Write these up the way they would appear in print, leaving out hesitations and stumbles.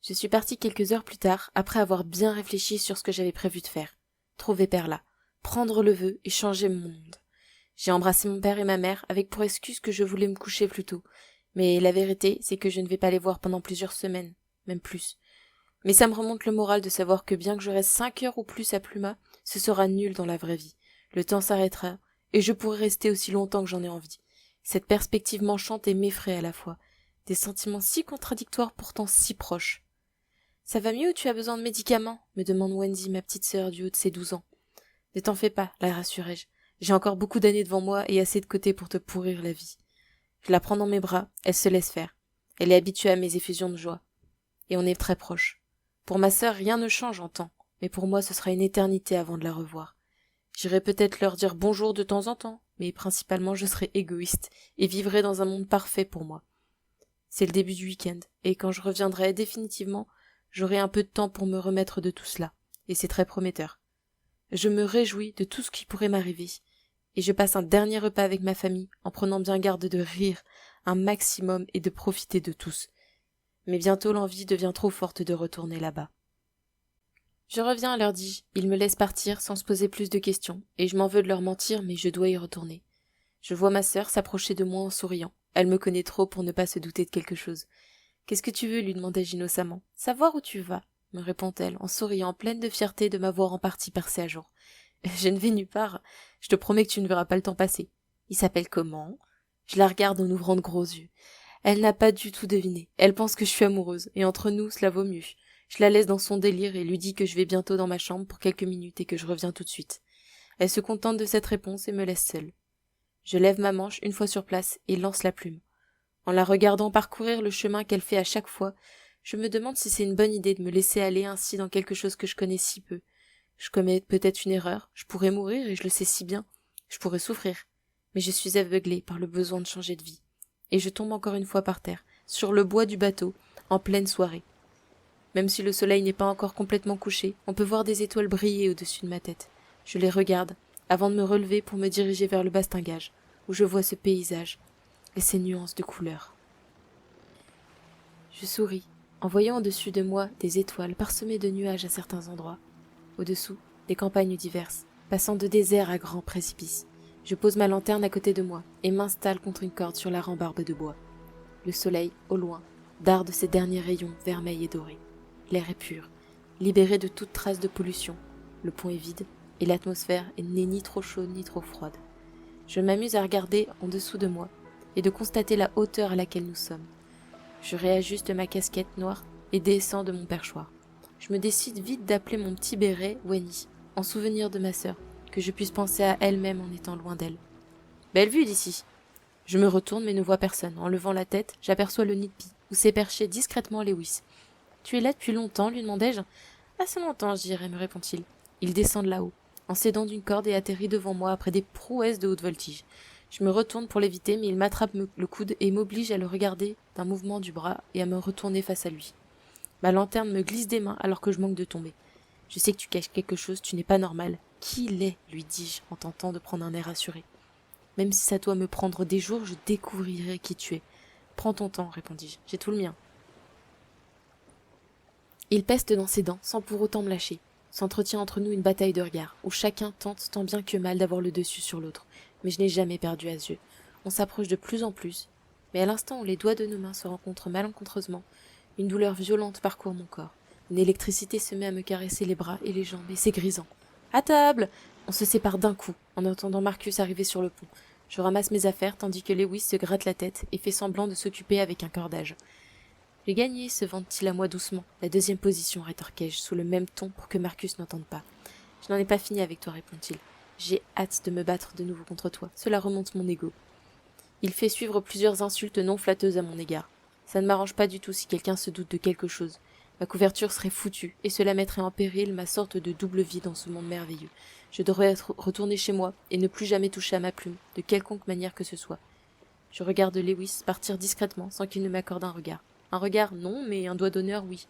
Je suis partie quelques heures plus tard, après avoir bien réfléchi sur ce que j'avais prévu de faire. Trouver Perla, prendre le vœu et changer mon monde. J'ai embrassé mon père et ma mère avec pour excuse que je voulais me coucher plus tôt. Mais la vérité, c'est que je ne vais pas les voir pendant plusieurs semaines, même plus. Mais ça me remonte le moral de savoir que bien que je reste 5 heures ou plus à Pluma, ce sera nul dans la vraie vie. Le temps s'arrêtera, et je pourrai rester aussi longtemps que j'en ai envie. Cette perspective m'enchante et m'effraie à la fois. Des sentiments si contradictoires pourtant si proches. « Ça va mieux ou tu as besoin de médicaments ?» me demande Wendy, ma petite sœur du haut de ses 12 ans. « Ne t'en fais pas, la rassurai-je. J'ai encore beaucoup d'années devant moi et assez de côté pour te pourrir la vie. » Je la prends dans mes bras, elle se laisse faire. Elle est habituée à mes effusions de joie. Et on est très proches. Pour ma sœur, rien ne change en temps, mais pour moi ce sera une éternité avant de la revoir. J'irai peut-être leur dire bonjour de temps en temps, mais principalement je serai égoïste et vivrai dans un monde parfait pour moi. C'est le début du week-end, et quand je reviendrai définitivement, j'aurai un peu de temps pour me remettre de tout cela, et c'est très prometteur. Je me réjouis de tout ce qui pourrait m'arriver, et je passe un dernier repas avec ma famille en prenant bien garde de rire un maximum et de profiter de tous. Mais bientôt l'envie devient trop forte de retourner là-bas. Je reviens, leur dis-je, ils me laissent partir sans se poser plus de questions, et je m'en veux de leur mentir, mais je dois y retourner. Je vois ma sœur s'approcher de moi en souriant. Elle me connaît trop pour ne pas se douter de quelque chose. « Qu'est-ce que tu veux ?» lui demandai-je innocemment. « Savoir où tu vas ?» me répond-elle, en souriant, pleine de fierté de m'avoir en partie percée à jour. « Je ne vais nulle part. Je te promets que tu ne verras pas le temps passer. »« Il s'appelle comment ?» Je la regarde en ouvrant de gros yeux. Elle n'a pas du tout deviné. Elle pense que je suis amoureuse, et entre nous, cela vaut mieux. Je la laisse dans son délire et lui dis que je vais bientôt dans ma chambre pour quelques minutes et que je reviens tout de suite. Elle se contente de cette réponse et me laisse seule. Je lève ma manche une fois sur place et lance la plume. En la regardant parcourir le chemin qu'elle fait à chaque fois, je me demande si c'est une bonne idée de me laisser aller ainsi dans quelque chose que je connais si peu. Je commets peut-être une erreur, je pourrais mourir et je le sais si bien, je pourrais souffrir, mais je suis aveuglée par le besoin de changer de vie. Et je tombe encore une fois par terre, sur le bois du bateau, en pleine soirée. Même si le soleil n'est pas encore complètement couché, on peut voir des étoiles briller au-dessus de ma tête. Je les regarde, avant de me relever pour me diriger vers le bastingage, où je vois ce paysage et ces nuances de couleurs. Je souris, en voyant au-dessus de moi des étoiles parsemées de nuages à certains endroits. Au-dessous, des campagnes diverses, passant de désert à grands précipices. Je pose ma lanterne à côté de moi et m'installe contre une corde sur la rambarde de bois. Le soleil, au loin, darde ses derniers rayons vermeils et dorés. L'air est pur, libéré de toute trace de pollution. Le pont est vide et l'atmosphère n'est ni trop chaude ni trop froide. Je m'amuse à regarder en dessous de moi et de constater la hauteur à laquelle nous sommes. Je réajuste ma casquette noire et descends de mon perchoir. Je me décide vite d'appeler mon petit béret Wenny, en souvenir de ma sœur, que je puisse penser à elle-même en étant loin d'elle. Belle vue d'ici. Je me retourne mais ne vois personne. En levant la tête, j'aperçois le nid de pie, où s'est perché discrètement Lewis. « Tu es là depuis longtemps ?» lui demandai-je. « Assez longtemps, je dirais, » me répond-il. Il descend de là-haut, en s'aidant d'une corde et atterrit devant moi après des prouesses de haute voltige. Je me retourne pour l'éviter, mais il m'attrape le coude et m'oblige à le regarder d'un mouvement du bras et à me retourner face à lui. Ma lanterne me glisse des mains alors que je manque de tomber. « Je sais que tu caches quelque chose, tu n'es pas normal. »« Qui l'est ?» lui dis-je en tentant de prendre un air assuré. « Même si ça doit me prendre des jours, je découvrirai qui tu es. »« Prends ton temps, répondis-je, j'ai tout le mien. » Il peste dans ses dents, sans pour autant me lâcher. S'entretient entre nous une bataille de regards, où chacun tente tant bien que mal d'avoir le dessus sur l'autre. Mais je n'ai jamais perdu à ce jeu. On s'approche de plus en plus, mais à l'instant où les doigts de nos mains se rencontrent malencontreusement, une douleur violente parcourt mon corps. Une électricité se met à me caresser les bras et les jambes, et c'est grisant. « À table !» On se sépare d'un coup, en entendant Marcus arriver sur le pont. Je ramasse mes affaires, tandis que Lewis se gratte la tête et fait semblant de s'occuper avec un cordage. « J'ai gagné, se vante-t-il à moi doucement. La deuxième position, rétorquai-je, sous le même ton pour que Marcus n'entende pas. Je n'en ai pas fini avec toi, répond-il. J'ai hâte de me battre de nouveau contre toi. Cela remonte mon ego. Il fait suivre plusieurs insultes non flatteuses à mon égard. Ça ne m'arrange pas du tout si quelqu'un se doute de quelque chose. Ma couverture serait foutue, et cela mettrait en péril ma sorte de double vie dans ce monde merveilleux. Je devrais retourner chez moi, et ne plus jamais toucher à ma plume, de quelconque manière que ce soit. Je regarde Lewis partir discrètement, sans qu'il ne m'accorde un regard. Un regard, non, mais un doigt d'honneur, oui.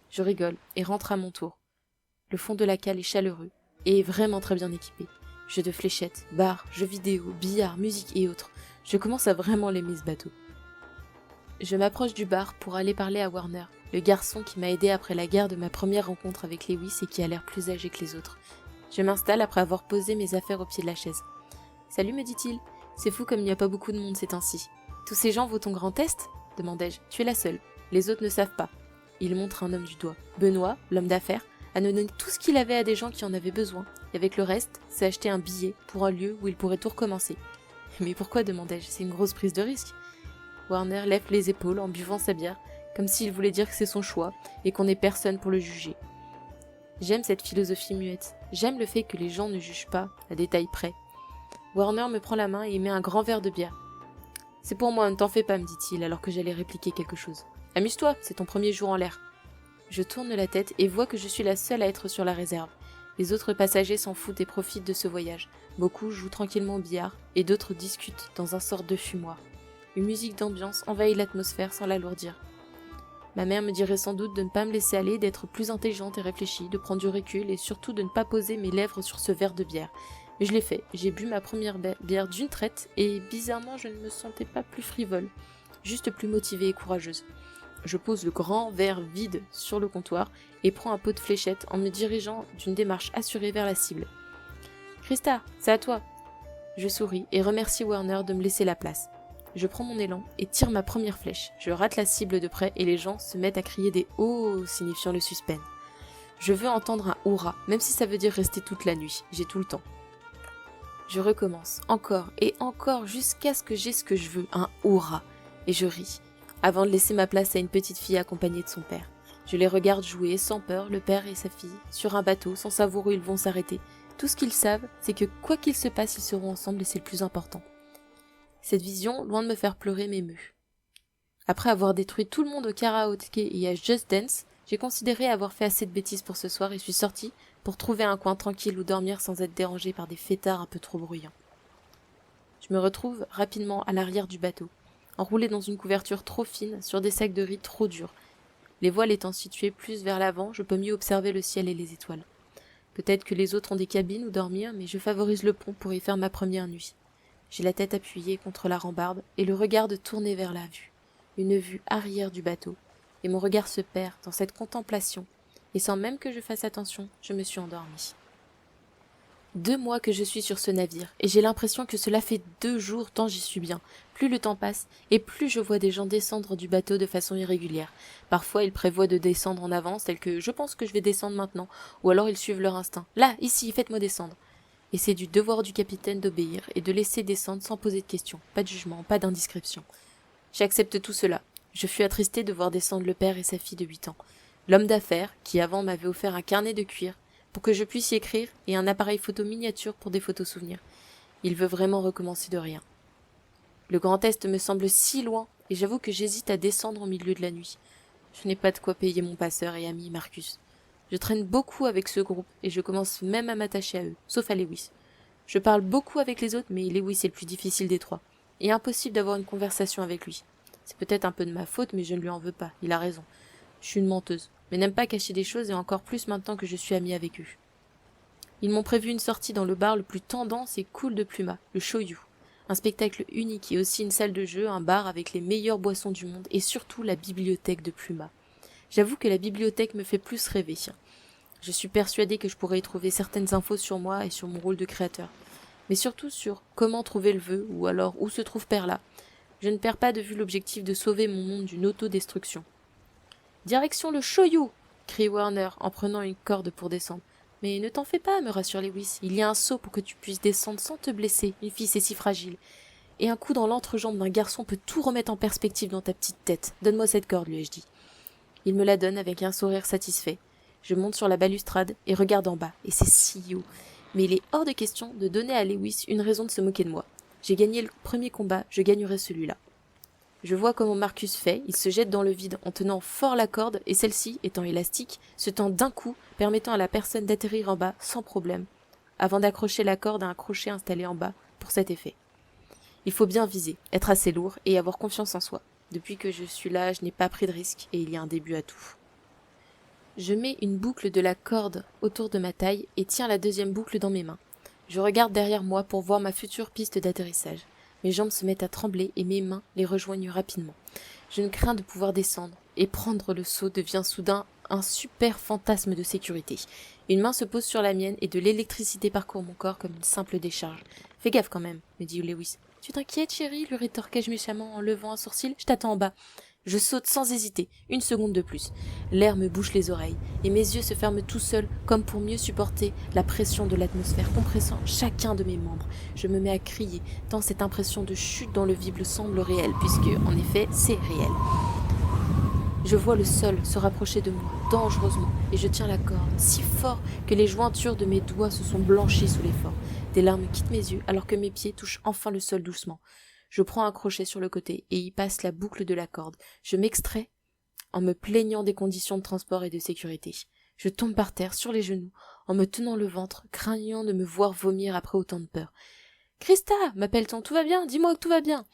Je rigole, et rentre à mon tour. Le fond de la cale est chaleureux, et est vraiment très bien équipé. Jeux de fléchettes, bars, jeux vidéo, billard, musique et autres. Je commence à vraiment l'aimer ce bateau. Je m'approche du bar pour aller parler à Warner, le garçon qui m'a aidé après la guerre de ma première rencontre avec Lewis et qui a l'air plus âgé que les autres. Je m'installe après avoir posé mes affaires au pied de la chaise. « Salut, me dit-il. C'est fou comme il n'y a pas beaucoup de monde ces temps-ci. Tous ces gens vont ton grand test ?» demandai-je. « Tu es la seule. Les autres ne savent pas. » Il montre un homme du doigt. Benoît, l'homme d'affaires, a donné tout ce qu'il avait à des gens qui en avaient besoin. Et avec le reste, s'est acheté un billet pour un lieu où il pourrait tout recommencer. « Mais pourquoi ?» demandai-je. « C'est une grosse prise de risque. » Warner lève les épaules en buvant sa bière, comme s'il voulait dire que c'est son choix et qu'on n'est personne pour le juger. J'aime cette philosophie muette. J'aime le fait que les gens ne jugent pas, à détail près. Warner me prend la main et met un grand verre de bière. « C'est pour moi, ne t'en fais pas, me dit-il, alors que j'allais répliquer quelque chose. « Amuse-toi, c'est ton premier jour en l'air. » Je tourne la tête et vois que je suis la seule à être sur la réserve. Les autres passagers s'en foutent et profitent de ce voyage. Beaucoup jouent tranquillement au billard et d'autres discutent dans un sort de fumoir. Une musique d'ambiance envahit l'atmosphère sans l'alourdir. Ma mère me dirait sans doute de ne pas me laisser aller, d'être plus intelligente et réfléchie, de prendre du recul et surtout de ne pas poser mes lèvres sur ce verre de bière. Mais je l'ai fait, j'ai bu ma première bière d'une traite et bizarrement je ne me sentais pas plus frivole, juste plus motivée et courageuse. Je pose le grand verre vide sur le comptoir et prends un pot de fléchettes en me dirigeant d'une démarche assurée vers la cible. « Christa, c'est à toi !» Je souris et remercie Warner de me laisser la place. Je prends mon élan et tire ma première flèche. Je rate la cible de près et les gens se mettent à crier des « oh » signifiant le suspense. Je veux entendre un « hurrah », même si ça veut dire rester toute la nuit. J'ai tout le temps. Je recommence, encore et encore, jusqu'à ce que j'ai ce que je veux, un « hurrah », et je ris, avant de laisser ma place à une petite fille accompagnée de son père. Je les regarde jouer, sans peur, le père et sa fille, sur un bateau, sans savoir où ils vont s'arrêter. Tout ce qu'ils savent, c'est que quoi qu'il se passe, ils seront ensemble et c'est le plus important. Cette vision, loin de me faire pleurer, m'émeut. Après avoir détruit tout le monde au karaoké et à Just Dance, j'ai considéré avoir fait assez de bêtises pour ce soir et suis sortie pour trouver un coin tranquille où dormir sans être dérangée par des fêtards un peu trop bruyants. Je me retrouve rapidement à l'arrière du bateau, enroulée dans une couverture trop fine sur des sacs de riz trop durs. Les voiles étant situées plus vers l'avant, je peux mieux observer le ciel et les étoiles. Peut-être que les autres ont des cabines où dormir, mais je favorise le pont pour y faire ma première nuit. J'ai la tête appuyée contre la rambarde et le regard tourné vers la vue, une vue arrière du bateau, et mon regard se perd dans cette contemplation, et sans même que je fasse attention, je me suis endormie. 2 mois que je suis sur ce navire, et j'ai l'impression que cela fait 2 jours tant j'y suis bien. Plus le temps passe, et plus je vois des gens descendre du bateau de façon irrégulière. Parfois, ils prévoient de descendre en avance, tel que « je pense que je vais descendre maintenant », ou alors ils suivent leur instinct. « Là, ici, faites-moi descendre !» Et c'est du devoir du capitaine d'obéir et de laisser descendre sans poser de questions, pas de jugement, pas d'indiscrétion. J'accepte tout cela. Je fus attristée de voir descendre le père et sa fille de 8 ans. L'homme d'affaires, qui avant m'avait offert un carnet de cuir, pour que je puisse y écrire, et un appareil photo miniature pour des photos souvenirs. Il veut vraiment recommencer de rien. Le Grand Est me semble si loin, et j'avoue que j'hésite à descendre au milieu de la nuit. Je n'ai pas de quoi payer mon passeur et ami Marcus. Je traîne beaucoup avec ce groupe, et je commence même à m'attacher à eux, sauf à Lewis. Je parle beaucoup avec les autres, mais Lewis est le plus difficile des 3, et impossible d'avoir une conversation avec lui. C'est peut-être un peu de ma faute, mais je ne lui en veux pas, il a raison. Je suis une menteuse, mais n'aime pas cacher des choses et encore plus maintenant que je suis amie avec eux. Ils m'ont prévu une sortie dans le bar le plus tendance et cool de Pluma, le Shoyu. Un spectacle unique et aussi une salle de jeu, un bar avec les meilleures boissons du monde et surtout la bibliothèque de Pluma. J'avoue que la bibliothèque me fait plus rêver. Je suis persuadée que je pourrais y trouver certaines infos sur moi et sur mon rôle de créateur. Mais surtout sur comment trouver le vœu ou alors où se trouve Perla. Je ne perds pas de vue l'objectif de sauver mon monde d'une autodestruction. « Direction le Shoyu !» crie Warner en prenant une corde pour descendre. « Mais ne t'en fais pas, me rassure Lewis. Il y a un seau pour que tu puisses descendre sans te blesser. Une fille, c'est si fragile. Et un coup dans l'entrejambe d'un garçon peut tout remettre en perspective dans ta petite tête. Donne-moi cette corde, lui ai-je dit. » Il me la donne avec un sourire satisfait. Je monte sur la balustrade et regarde en bas, et c'est si haut. Mais il est hors de question de donner à Lewis une raison de se moquer de moi. J'ai gagné le premier combat, je gagnerai celui-là. Je vois comment Marcus fait, il se jette dans le vide en tenant fort la corde, et celle-ci, étant élastique, se tend d'un coup, permettant à la personne d'atterrir en bas sans problème, avant d'accrocher la corde à un crochet installé en bas pour cet effet. Il faut bien viser, être assez lourd et avoir confiance en soi. Depuis que je suis là, je n'ai pas pris de risque, et il y a un début à tout. Je mets une boucle de la corde autour de ma taille et tiens la deuxième boucle dans mes mains. Je regarde derrière moi pour voir ma future piste d'atterrissage. Mes jambes se mettent à trembler et mes mains les rejoignent rapidement. Je ne crains de pouvoir descendre et prendre le seau devient soudain un super fantasme de sécurité. Une main se pose sur la mienne et de l'électricité parcourt mon corps comme une simple décharge. « Fais gaffe quand même, me dit Lewis. « Tu t'inquiètes, chérie ?» lui rétorquai-je méchamment en levant un sourcil. « Je t'attends en bas. » Je saute sans hésiter, une seconde de plus. L'air me bouche les oreilles, et mes yeux se ferment tout seuls, comme pour mieux supporter la pression de l'atmosphère, compressant chacun de mes membres. Je me mets à crier, tant cette impression de chute dans le vide semble réelle, puisque, en effet, c'est réel. Je vois le sol se rapprocher de moi, dangereusement, et je tiens la corde, si fort que les jointures de mes doigts se sont blanchies sous l'effort. Des larmes quittent mes yeux, alors que mes pieds touchent enfin le sol doucement. Je prends un crochet sur le côté et y passe la boucle de la corde. Je m'extrais en me plaignant des conditions de transport et de sécurité. Je tombe par terre, sur les genoux, en me tenant le ventre, craignant de me voir vomir après autant de peur. « Christa !» m'appelle-t-on. « Tout va bien ? Dis-moi que tout va bien !»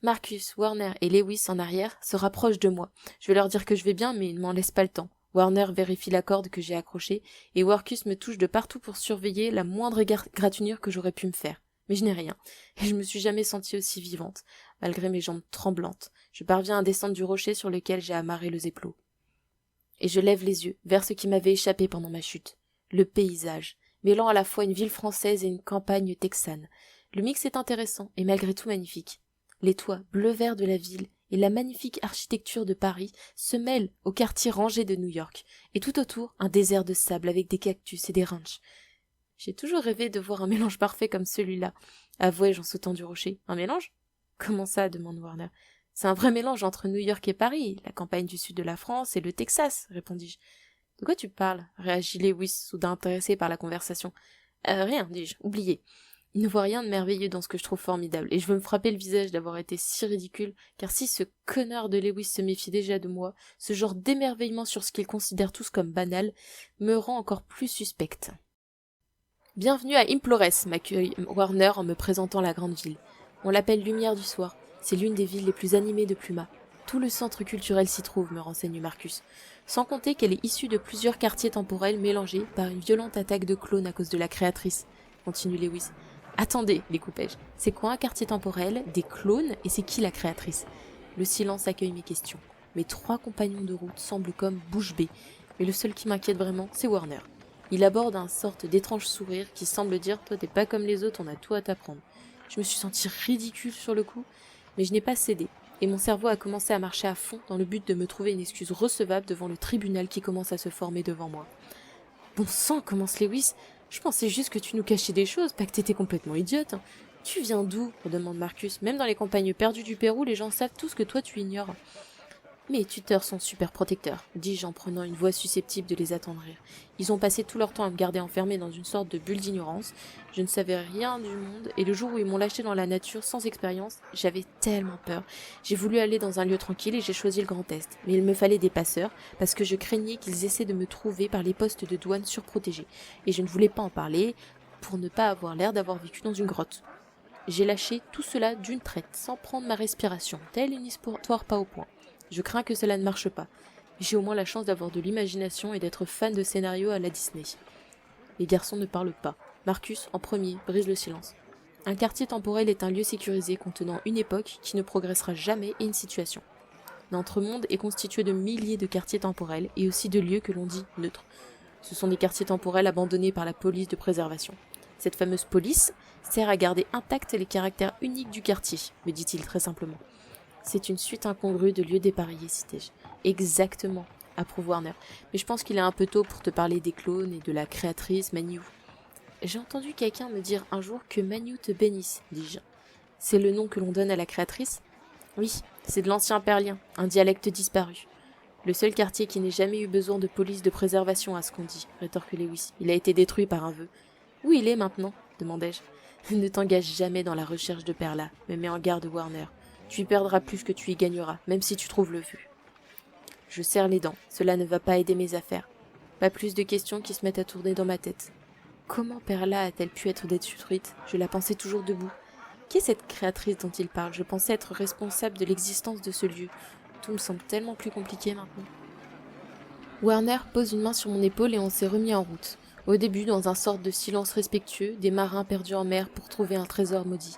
Marcus, Warner et Lewis en arrière se rapprochent de moi. Je vais leur dire que je vais bien, mais ils ne m'en laissent pas le temps. Warner vérifie la corde que j'ai accrochée, et Marcus me touche de partout pour surveiller la moindre gratinure que j'aurais pu me faire. Mais je n'ai rien, et je me suis jamais sentie aussi vivante, malgré mes jambes tremblantes. Je parviens à descendre du rocher sur lequel j'ai amarré le zeppelot. Et je lève les yeux vers ce qui m'avait échappé pendant ma chute. Le paysage, mêlant à la fois une ville française et une campagne texane. Le mix est intéressant et malgré tout magnifique. Les toits bleu-vert de la ville et la magnifique architecture de Paris se mêlent au quartier rangé de New York, et tout autour, un désert de sable avec des cactus et des ranchs. J'ai toujours rêvé de voir un mélange parfait comme celui-là, avouai-je en sautant du rocher. Un mélange ? Comment ça ? Demande Warner. C'est un vrai mélange entre New York et Paris, la campagne du sud de la France et le Texas, répondis-je. De quoi tu parles ? Réagit Lewis, soudain intéressé par la conversation. Rien, dis-je, oubliez. Il ne voit rien de merveilleux dans ce que je trouve formidable, et je veux me frapper le visage d'avoir été si ridicule, car si ce connard de Lewis se méfie déjà de moi, ce genre d'émerveillement sur ce qu'ils considèrent tous comme banal me rend encore plus suspecte. Bienvenue à Implores, m'accueille Warner en me présentant la grande ville. On l'appelle Lumière du Soir. C'est l'une des villes les plus animées de Pluma. Tout le centre culturel s'y trouve, me renseigne Marcus. Sans compter qu'elle est issue de plusieurs quartiers temporels mélangés par une violente attaque de clones à cause de la créatrice, continue Lewis. Attendez, les coupai-je. C'est quoi un quartier temporel, des clones, et c'est qui la créatrice ? Le silence accueille mes questions. Mes 3 compagnons de route semblent comme bouche bée, mais le seul qui m'inquiète vraiment, c'est Warner. Il aborde un sorte d'étrange sourire qui semble dire « Toi, t'es pas comme les autres, on a tout à t'apprendre ». Je me suis sentie ridicule sur le coup, mais je n'ai pas cédé, et mon cerveau a commencé à marcher à fond dans le but de me trouver une excuse recevable devant le tribunal qui commence à se former devant moi. « Bon sang, commence Lewis, je pensais juste que tu nous cachais des choses, pas que t'étais complètement idiote. Tu viens d'où ?» demande Marcus. « Même dans les campagnes perdues du Pérou, les gens savent tout ce que toi tu ignores. » Mes tuteurs sont super protecteurs, dis-je en prenant une voix susceptible de les attendrir. Ils ont passé tout leur temps à me garder enfermé dans une sorte de bulle d'ignorance. Je ne savais rien du monde, et le jour où ils m'ont lâché dans la nature sans expérience, j'avais tellement peur. J'ai voulu aller dans un lieu tranquille et j'ai choisi le Grand Est. Mais il me fallait des passeurs, parce que je craignais qu'ils essaient de me trouver par les postes de douane surprotégés. Et je ne voulais pas en parler, pour ne pas avoir l'air d'avoir vécu dans une grotte. J'ai lâché tout cela d'une traite, sans prendre ma respiration, telle une histoire pas au point. Je crains que cela ne marche pas. J'ai au moins la chance d'avoir de l'imagination et d'être fan de scénarios à la Disney. Les garçons ne parlent pas. Marcus, en premier, brise le silence. Un quartier temporel est un lieu sécurisé contenant une époque qui ne progressera jamais et une situation. Notre monde est constitué de milliers de quartiers temporels et aussi de lieux que l'on dit neutres. Ce sont des quartiers temporels abandonnés par la police de préservation. Cette fameuse police sert à garder intacts les caractères uniques du quartier, me dit-il très simplement. C'est une suite incongrue de lieux dépareillés, citai-je. Exactement, approuve Warner. Mais je pense qu'il est un peu tôt pour te parler des clones et de la créatrice Manu. J'ai entendu quelqu'un me dire un jour que Manu te bénisse, dis-je. C'est le nom que l'on donne à la créatrice ? Oui, c'est de l'ancien perlien, un dialecte disparu. Le seul quartier qui n'ait jamais eu besoin de police de préservation à ce qu'on dit, rétorque Lewis. Il a été détruit par un vœu. Où il est maintenant ? demandai-je. Ne t'engage jamais dans la recherche de Perla, me met en garde Warner. Tu y perdras plus que tu y gagneras, même si tu trouves le vu. Je serre les dents, cela ne va pas aider mes affaires. Pas plus de questions qui se mettent à tourner dans ma tête. Comment Perla a-t-elle pu être détruite ? Je la pensais toujours debout. Qui est cette créatrice dont il parle ? Je pensais être responsable de l'existence de ce lieu. Tout me semble tellement plus compliqué maintenant. Warner pose une main sur mon épaule et on s'est remis en route. Au début, dans un sorte de silence respectueux, des marins perdus en mer pour trouver un trésor maudit.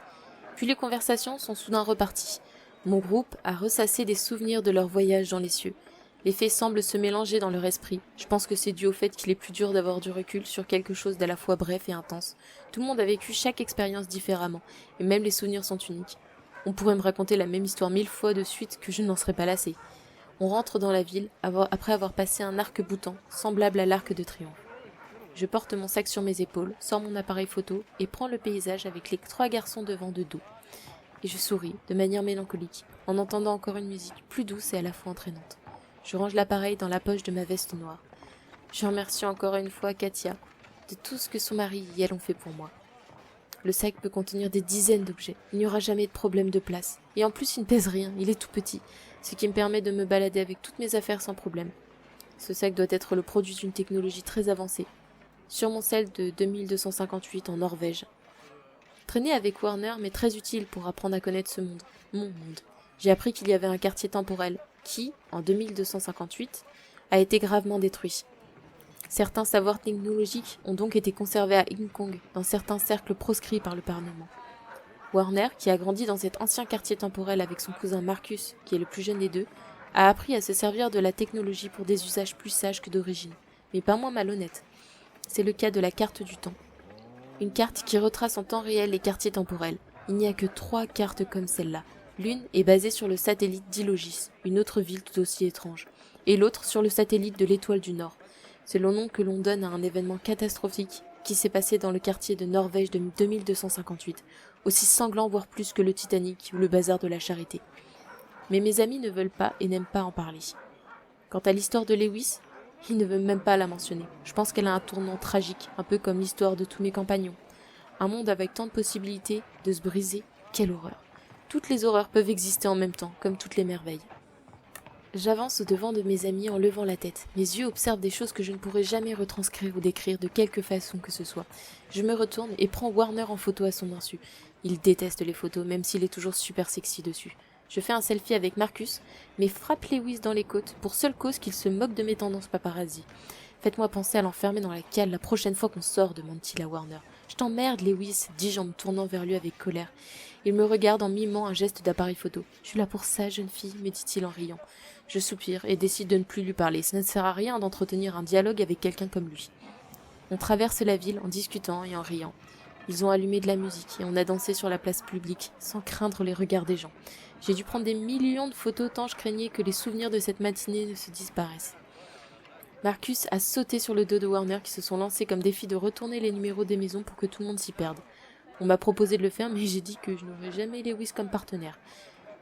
Puis les conversations sont soudain reparties. Mon groupe a ressassé des souvenirs de leur voyage dans les cieux. Les faits semblent se mélanger dans leur esprit. Je pense que c'est dû au fait qu'il est plus dur d'avoir du recul sur quelque chose d'à la fois bref et intense. Tout le monde a vécu chaque expérience différemment, et même les souvenirs sont uniques. On pourrait me raconter la même histoire 1000 fois de suite que je n'en serais pas lassée. On rentre dans la ville après avoir passé un arc-boutant, semblable à l'arc de triomphe. Je porte mon sac sur mes épaules, sors mon appareil photo et prends le paysage avec les 3 garçons devant de dos. Et je souris, de manière mélancolique, en entendant encore une musique plus douce et à la fois entraînante. Je range l'appareil dans la poche de ma veste noire. Je remercie encore une fois Katia de tout ce que son mari et elle ont fait pour moi. Le sac peut contenir des dizaines d'objets, il n'y aura jamais de problème de place. Et en plus il ne pèse rien, il est tout petit, ce qui me permet de me balader avec toutes mes affaires sans problème. Ce sac doit être le produit d'une technologie très avancée, sûrement celle de 2258 en Norvège. Traîner avec Warner m'est très utile pour apprendre à connaître ce monde, mon monde. J'ai appris qu'il y avait un quartier temporel qui, en 2258, a été gravement détruit. Certains savoirs technologiques ont donc été conservés à Hong Kong, dans certains cercles proscrits par le Parlement. Warner, qui a grandi dans cet ancien quartier temporel avec son cousin Marcus, qui est le plus jeune des deux, a appris à se servir de la technologie pour des usages plus sages que d'origine, mais pas moins malhonnêtes. C'est le cas de la carte du temps. Une carte qui retrace en temps réel les quartiers temporels. Il n'y a que 3 cartes comme celle-là. L'une est basée sur le satellite d'Ilogis, une autre ville tout aussi étrange, et l'autre sur le satellite de l'étoile du Nord. C'est le nom que l'on donne à un événement catastrophique qui s'est passé dans le quartier de Norvège de 2258, aussi sanglant voire plus que le Titanic ou le bazar de la Charité. Mais mes amis ne veulent pas et n'aiment pas en parler. Quant à l'histoire de Lewis, il ne veut même pas la mentionner. Je pense qu'elle a un tournant tragique, un peu comme l'histoire de tous mes compagnons. Un monde avec tant de possibilités de se briser, quelle horreur. Toutes les horreurs peuvent exister en même temps, comme toutes les merveilles. J'avance au-devant de mes amis en levant la tête. Mes yeux observent des choses que je ne pourrai jamais retranscrire ou décrire de quelque façon que ce soit. Je me retourne et prends Warner en photo à son insu. Il déteste les photos, même s'il est toujours super sexy dessus. Je fais un selfie avec Marcus, mais frappe Lewis dans les côtes, pour seule cause qu'il se moque de mes tendances paparazzi. Faites-moi penser à l'enfermer dans la cale la prochaine fois qu'on sort, demande-t-il à Warner. Je t'emmerde, Lewis, dis-je en me tournant vers lui avec colère. Il me regarde en mimant un geste d'appareil photo. Je suis là pour ça, jeune fille, me dit-il en riant. Je soupire et décide de ne plus lui parler. Ça ne sert à rien d'entretenir un dialogue avec quelqu'un comme lui. On traverse la ville en discutant et en riant. Ils ont allumé de la musique et on a dansé sur la place publique, sans craindre les regards des gens. J'ai dû prendre des millions de photos tant je craignais que les souvenirs de cette matinée ne se disparaissent. Marcus a sauté sur le dos de Warner qui se sont lancés comme défi de retourner les numéros des maisons pour que tout le monde s'y perde. On m'a proposé de le faire, mais j'ai dit que je n'aurais jamais Lewis comme partenaire.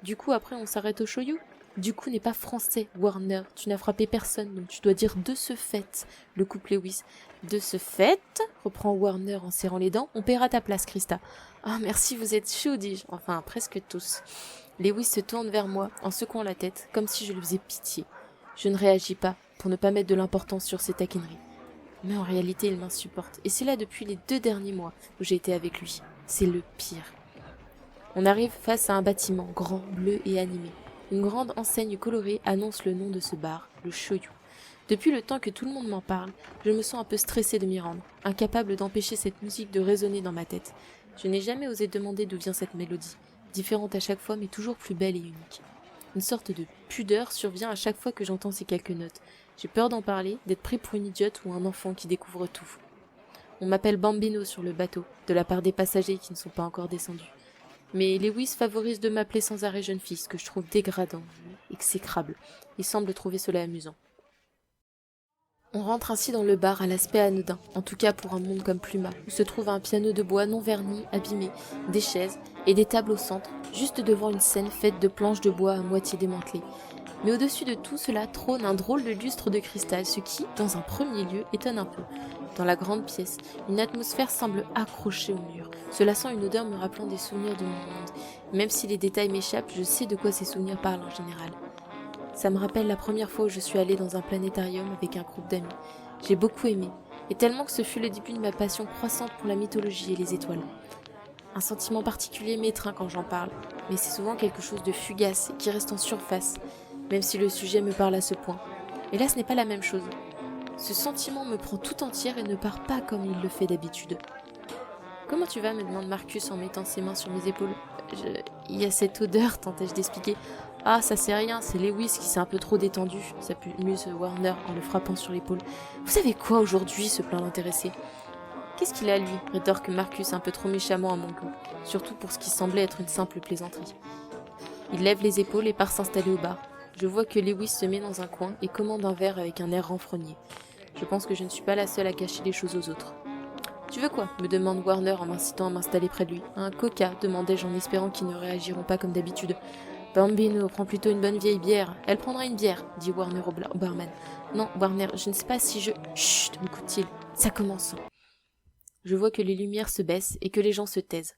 Du coup, après, on s'arrête au shoyu. Du coup, n'est pas français, Warner. Tu n'as frappé personne, donc tu dois dire de ce fait, le couple Lewis. De ce fait, reprend Warner en serrant les dents, on paiera ta place, Christa. Ah, merci, vous êtes chaud, dis-je. Enfin, presque tous. Lewis se tourne vers moi, en secouant la tête, comme si je lui faisais pitié. Je ne réagis pas, pour ne pas mettre de l'importance sur ses taquineries. Mais en réalité, il m'insupporte. Et c'est là depuis les 2 derniers mois où j'ai été avec lui. C'est le pire. On arrive face à un bâtiment grand, bleu et animé. Une grande enseigne colorée annonce le nom de ce bar, le Shoyu. Depuis le temps que tout le monde m'en parle, je me sens un peu stressée de m'y rendre, incapable d'empêcher cette musique de résonner dans ma tête. Je n'ai jamais osé demander d'où vient cette mélodie, différente à chaque fois mais toujours plus belle et unique. Une sorte de pudeur survient à chaque fois que j'entends ces quelques notes. J'ai peur d'en parler, d'être pris pour une idiote ou un enfant qui découvre tout. On m'appelle Bambino sur le bateau, de la part des passagers qui ne sont pas encore descendus. Mais Lewis favorise de m'appeler sans arrêt jeune fille, ce que je trouve dégradant, exécrable. Il semble trouver cela amusant. On rentre ainsi dans le bar à l'aspect anodin, en tout cas pour un monde comme Pluma, où se trouve un piano de bois non verni, abîmé, des chaises et des tables au centre, juste devant une scène faite de planches de bois à moitié démantelées. Mais au-dessus de tout cela trône un drôle de lustre de cristal, ce qui, dans un premier lieu, étonne un peu. Dans la grande pièce, une atmosphère semble accrochée au mur. Cela sent une odeur me rappelant des souvenirs de mon monde. Même si les détails m'échappent, je sais de quoi ces souvenirs parlent en général. Ça me rappelle la première fois où je suis allée dans un planétarium avec un groupe d'amis. J'ai beaucoup aimé, et tellement que ce fut le début de ma passion croissante pour la mythologie et les étoiles. Un sentiment particulier m'étreint quand j'en parle, mais c'est souvent quelque chose de fugace et qui reste en surface, même si le sujet me parle à ce point. Et là, ce n'est pas la même chose. Ce sentiment me prend tout entière et ne part pas comme il le fait d'habitude. « Comment tu vas ?» me demande Marcus en mettant ses mains sur mes épaules. « Il y a cette odeur, tentai-je d'expliquer. » Ah, ça c'est rien, c'est Lewis qui s'est un peu trop détendu, s'amuse Warner en le frappant sur l'épaule. Vous savez quoi aujourd'hui, se plaint l'intéressé. Qu'est-ce qu'il a lui, rétorque Marcus un peu trop méchamment à mon goût, surtout pour ce qui semblait être une simple plaisanterie. Il lève les épaules et part s'installer au bar. Je vois que Lewis se met dans un coin et commande un verre avec un air renfrogné. Je pense que je ne suis pas la seule à cacher les choses aux autres. Tu veux quoi me demande Warner en m'incitant à m'installer près de lui. Un coca, demandai-je en espérant qu'ils ne réagiront pas comme d'habitude. Bambino, prends plutôt une bonne vieille bière. Elle prendra une bière, dit Warner au barman. Non, Warner, je ne sais pas si je... Chut, me coûte-t-il. Ça commence. Je vois que les lumières se baissent et que les gens se taisent.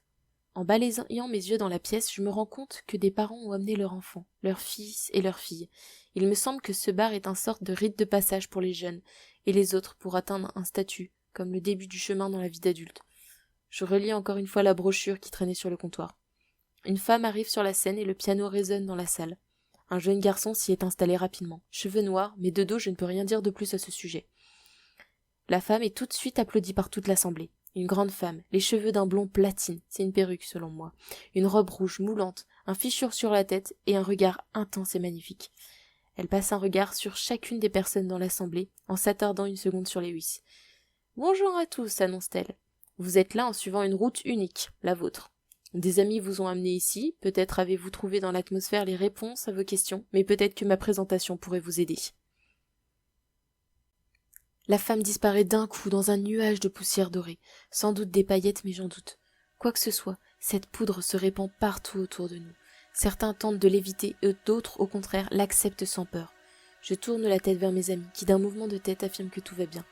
En balayant mes yeux dans la pièce, je me rends compte que des parents ont amené leur enfant, leur fils et leur fille. Il me semble que ce bar est un sorte de rite de passage pour les jeunes, et les autres pour atteindre un statut, comme le début du chemin dans la vie d'adulte. Je relis encore une fois la brochure qui traînait sur le comptoir. Une femme arrive sur la scène et le piano résonne dans la salle. Un jeune garçon s'y est installé rapidement. Cheveux noirs, mais de dos je ne peux rien dire de plus à ce sujet. La femme est tout de suite applaudie par toute l'assemblée. Une grande femme, les cheveux d'un blond platine, c'est une perruque selon moi, une robe rouge moulante, un fichur sur la tête et un regard intense et magnifique. Elle passe un regard sur chacune des personnes dans l'assemblée, en s'attardant une seconde sur Lewis. « Bonjour à tous, annonce-t-elle. Vous êtes là en suivant une route unique, la vôtre. Des amis vous ont amené ici, peut-être avez-vous trouvé dans l'atmosphère les réponses à vos questions, mais peut-être que ma présentation pourrait vous aider. » La femme disparaît d'un coup dans un nuage de poussière dorée, sans doute des paillettes, mais j'en doute. Quoi que ce soit, cette poudre se répand partout autour de nous. Certains tentent de l'éviter, et d'autres, au contraire, l'acceptent sans peur. Je tourne la tête vers mes amis, qui d'un mouvement de tête affirment que tout va bien.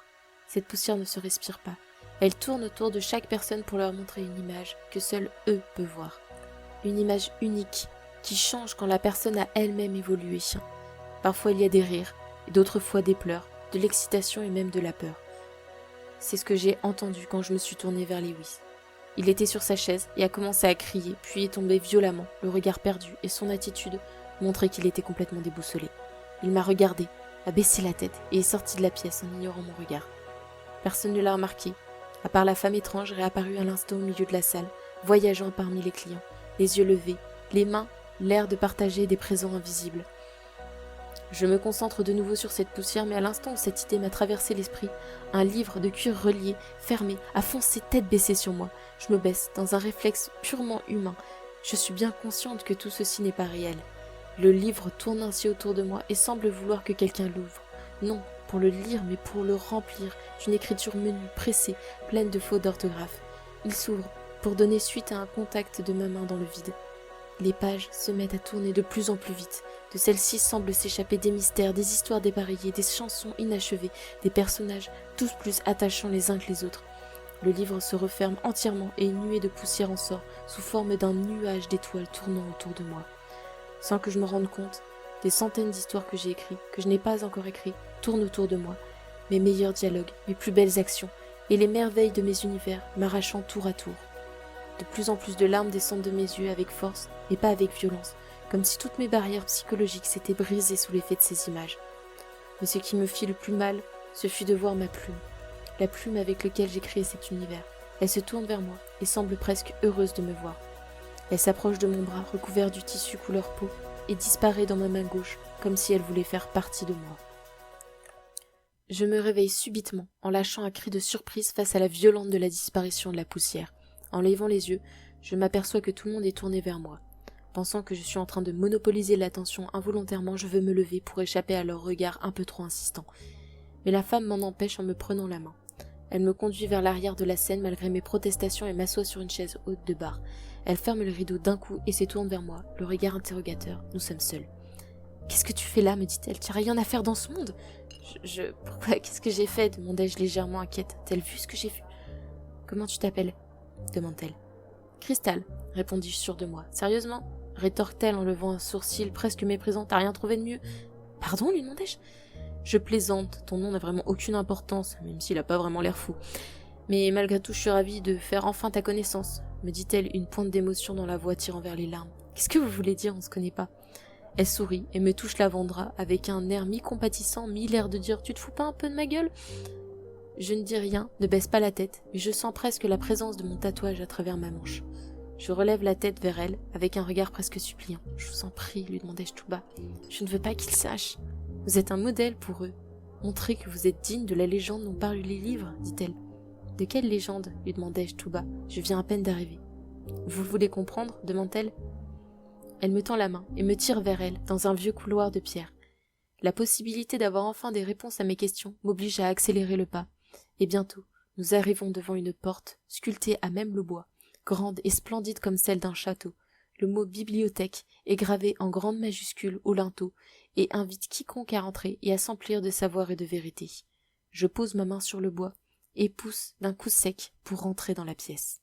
Cette poussière ne se respire pas. Elle tourne autour de chaque personne pour leur montrer une image que seuls eux peuvent voir. Une image unique, qui change quand la personne a elle-même évolué. Parfois il y a des rires, et d'autres fois des pleurs, de l'excitation et même de la peur. C'est ce que j'ai entendu quand je me suis tournée vers Lewis. Il était sur sa chaise et a commencé à crier, puis est tombé violemment, le regard perdu, et son attitude montrait qu'il était complètement déboussolé. Il m'a regardé, a baissé la tête et est sorti de la pièce en ignorant mon regard. Personne ne l'a remarqué, à part la femme étrange réapparue à l'instant au milieu de la salle, voyageant parmi les clients, les yeux levés, les mains, l'air de partager des présents invisibles. Je me concentre de nouveau sur cette poussière, mais à l'instant où cette idée m'a traversé l'esprit, un livre de cuir relié, fermé, a foncé tête baissée sur moi. Je me baisse, dans un réflexe purement humain. Je suis bien consciente que tout ceci n'est pas réel. Le livre tourne ainsi autour de moi et semble vouloir que quelqu'un l'ouvre. Non, pour le lire, mais pour le remplir d'une écriture menue, pressée, pleine de fautes d'orthographe. Il s'ouvre pour donner suite à un contact de ma main dans le vide. Les pages se mettent à tourner de plus en plus vite. De celles-ci semblent s'échapper des mystères, des histoires dépareillées, des chansons inachevées, des personnages tous plus attachants les uns que les autres. Le livre se referme entièrement et une nuée de poussière en sort, sous forme d'un nuage d'étoiles tournant autour de moi. Sans que je me rende compte, des centaines d'histoires que j'ai écrites, que je n'ai pas encore écrites, tournent autour de moi. Mes meilleurs dialogues, mes plus belles actions, et les merveilles de mes univers m'arrachant tour à tour. De plus en plus de larmes descendent de mes yeux avec force, mais pas avec violence, comme si toutes mes barrières psychologiques s'étaient brisées sous l'effet de ces images. Mais ce qui me fit le plus mal, ce fut de voir ma plume, la plume avec laquelle j'ai créé cet univers. Elle se tourne vers moi et semble presque heureuse de me voir. Elle s'approche de mon bras recouvert du tissu couleur peau et disparaît dans ma main gauche, comme si elle voulait faire partie de moi. Je me réveille subitement en lâchant un cri de surprise face à la violence de la disparition de la poussière. En levant les yeux, je m'aperçois que tout le monde est tourné vers moi. Pensant que je suis en train de monopoliser l'attention involontairement, je veux me lever pour échapper à leur regard un peu trop insistant. Mais la femme m'en empêche en me prenant la main. Elle me conduit vers l'arrière de la scène malgré mes protestations et m'assoit sur une chaise haute de bar. Elle ferme le rideau d'un coup et se tourne vers moi, le regard interrogateur. Nous sommes seuls. « Qu'est-ce que tu fais là ?» me dit-elle. « Tu n'as rien à faire dans ce monde ?» Pourquoi ? Qu'est-ce que j'ai fait ?» demandai-je légèrement inquiète. « T'as-tu vu ce que j'ai vu ?»« Comment tu t'appelles ?» demande-t-elle. « Cristal, répondis-je sûre de moi. « Sérieusement ?» rétorque-t-elle en levant un sourcil presque méprisant. « T'as rien trouvé de mieux ?»« Pardon ?» lui demandai-je. « Je plaisante, ton nom n'a vraiment aucune importance, même s'il a pas vraiment l'air fou. Mais malgré tout, je suis ravie de faire enfin ta connaissance, » me dit-elle, une pointe d'émotion dans la voix tirant vers les larmes. « Qu'est-ce que vous voulez dire, on se connaît pas ?» Elle sourit et me touche l'avant-bras avec un air mi-compatissant, mi-l'air de dire « Tu te fous pas un peu de ma gueule ?» Je ne dis rien, ne baisse pas la tête, mais je sens presque la présence de mon tatouage à travers ma manche. Je relève la tête vers elle, avec un regard presque suppliant. « Je vous en prie, lui demandai-je tout bas. Je ne veux pas qu'ils sachent. Vous êtes un modèle pour eux. Montrez que vous êtes digne de la légende dont parlent les livres, dit-elle. De quelle légende lui demandai-je tout bas. Je viens à peine d'arriver. Vous voulez comprendre demande-t-elle. Elle me tend la main et me tire vers elle, dans un vieux couloir de pierre. La possibilité d'avoir enfin des réponses à mes questions m'oblige à accélérer le pas. Et bientôt, nous arrivons devant une porte, sculptée à même le bois, grande et splendide comme celle d'un château. Le mot bibliothèque est gravé en grandes majuscules au linteau et invite quiconque à entrer et à s'emplir de savoir et de vérité. Je pose ma main sur le bois et pousse d'un coup sec pour rentrer dans la pièce.